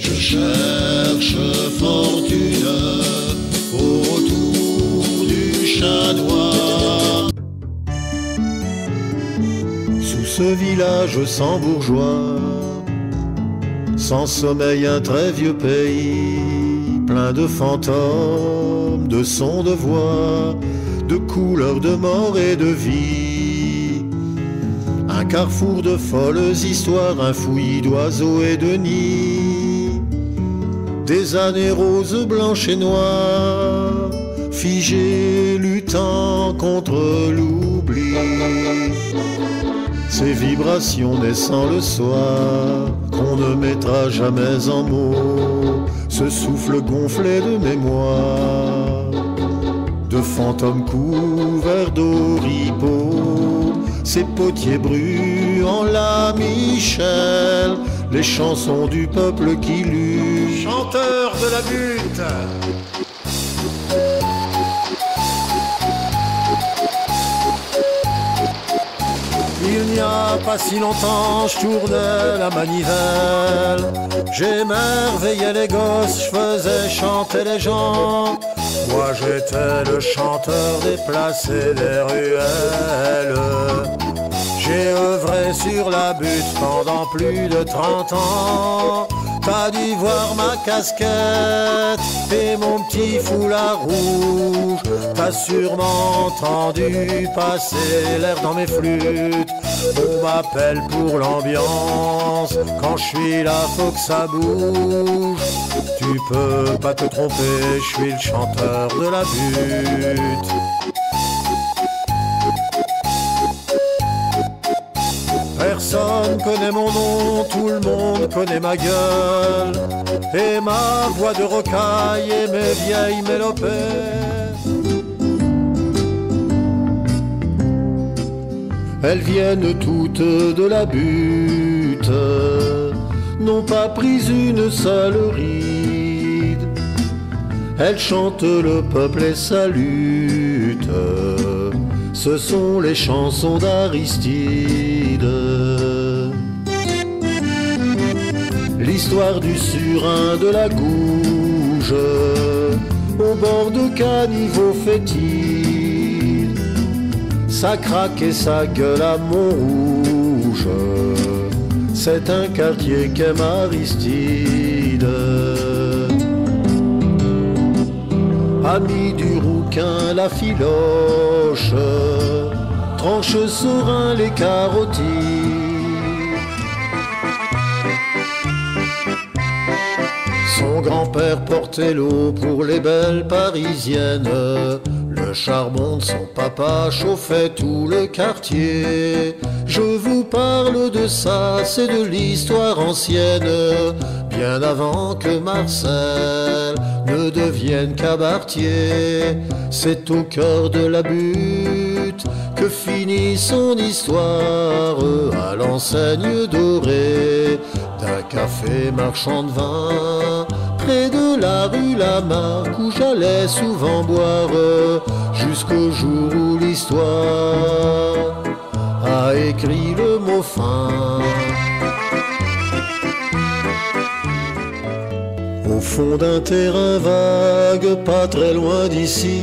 Je cherche fortune autour du chat noir. Sous ce village sans bourgeois, sans sommeil un très vieux pays, plein de fantômes, de sons, de voix, de couleurs, de mort et de vie. Un carrefour de folles histoires, un fouillis d'oiseaux et de nids. Des années roses, blanches et noires, figées, luttant contre l'oubli. Ces vibrations naissant le soir, qu'on ne mettra jamais en mots. Ce souffle gonflé de mémoire, de fantômes couverts d'oripeaux. Ces potiers brûlent la Michel, les chansons du peuple qui lutte. Chanteur de la butte, il n'y a pas si longtemps, je tournais la manivelle. J'émerveillais les gosses, je faisais chanter les gens. Moi j'étais le chanteur déplacé des ruelles. J'ai œuvré sur la butte pendant plus de 30 ans. T'as dû voir ma casquette et mon petit foulard rouge. T'as sûrement entendu passer l'air dans mes flûtes. On m'appelle pour l'ambiance, quand je suis là faut que ça bouge. Tu peux pas te tromper, je suis le chanteur de la butte. Personne connaît mon nom, tout le monde connaît ma gueule et ma voix de rocaille et mes vieilles mélopées. Elles viennent toutes de la butte, n'ont pas pris une seule ride. Elles chantent le peuple et sa lutte, ce sont les chansons d'Aristide. L'histoire du surin de la gouge, au bord de caniveau fétide. Ça craque et ça gueule à Montrouge, c'est un quartier qu'aime Aristide. Ami du rouquin, la filoche, tranche serein les carottes. Son grand-père portait l'eau pour les belles parisiennes. Le charbon de son papa chauffait tout le quartier. Je vous parle de ça, c'est de l'histoire ancienne, bien avant que Marcel ne devienne cabaretier. C'est au cœur de la butte que finit son histoire, à l'enseigne dorée d'un café marchand de vin, près de la rue Lamarque où j'allais souvent boire, jusqu'au jour où l'histoire a écrit le mot fin. Au fond d'un terrain vague, pas très loin d'ici,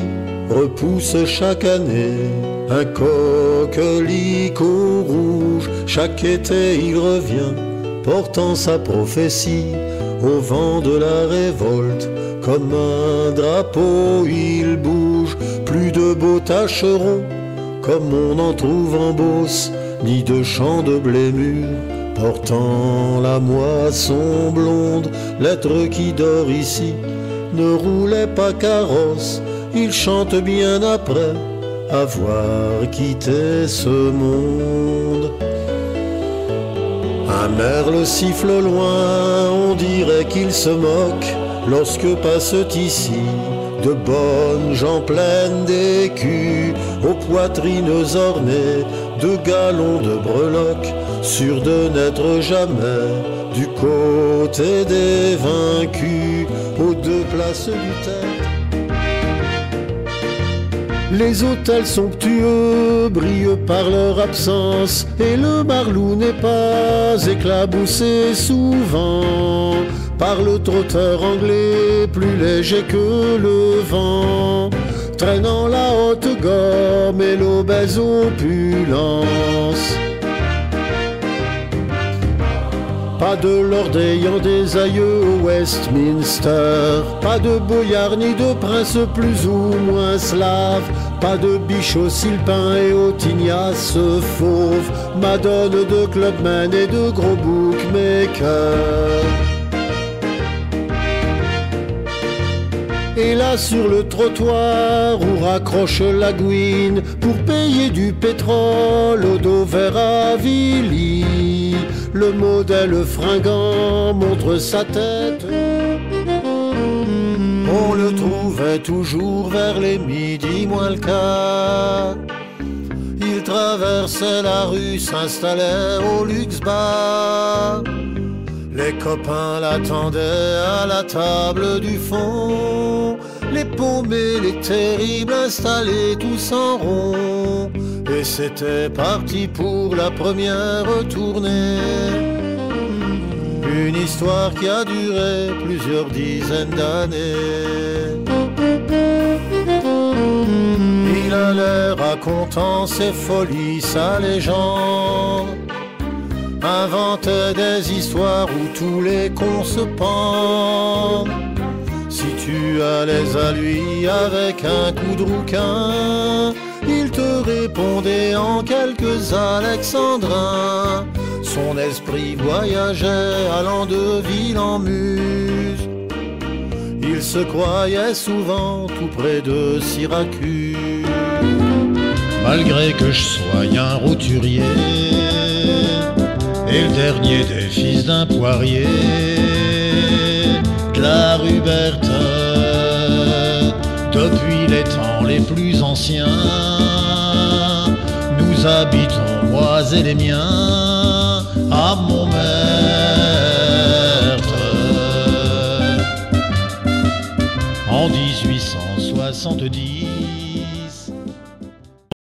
repousse chaque année un coquelicot rouge. Chaque été il revient, portant sa prophétie, au vent de la révolte, comme un drapeau il bouge. Plus de beaux tâcherons, comme on en trouve en Beauce, ni de champs de blé mûr, portant la moisson blonde. L'être qui dort ici ne roulait pas carrosse, il chante bien après avoir quitté ce monde. Un merle siffle loin, on dirait qu'il se moque, lorsque passent ici de bonnes gens pleines d'écus, aux poitrines ornées de galons de breloques, sûrs de n'être jamais du côté des vaincus, aux deux places du terre. Les hôtels somptueux brillent par leur absence, et le Marlou n'est pas éclaboussé souvent par le trotteur anglais, plus léger que le vent, traînant la haute gomme et l'obèse opulence. Pas de lord ayant des aïeux au Westminster, pas de boyard ni de prince plus ou moins slave, pas de bichot sylpin et autignasse fauve, madone de clubmen et de gros bookmakers. Et là sur le trottoir où raccroche la gouine pour payer du pétrole au dos vert avili, le modèle fringant montre sa tête. On le trouvait toujours vers les midi moins le quart. Il traversait la rue, s'installait au luxe bar. Les copains l'attendaient à la table du fond, les paumés, les terribles installés tous en rond. Et c'était parti pour la première tournée, une histoire qui a duré plusieurs dizaines d'années. Il allait racontant ses folies, sa légende, inventait des histoires où tous les cons se pendent. Si tu allais à lui avec un coup de rouquin, il te répondait en quelques alexandrins. Son esprit voyageait allant de ville en muse. Il se croyait souvent tout près de Syracuse. Malgré que je sois un roturier et le dernier des fils d'un poirier de la rue Berthe, depuis les temps les plus anciens, nous habitons, moi et les miens, à Montmartre. En 1870,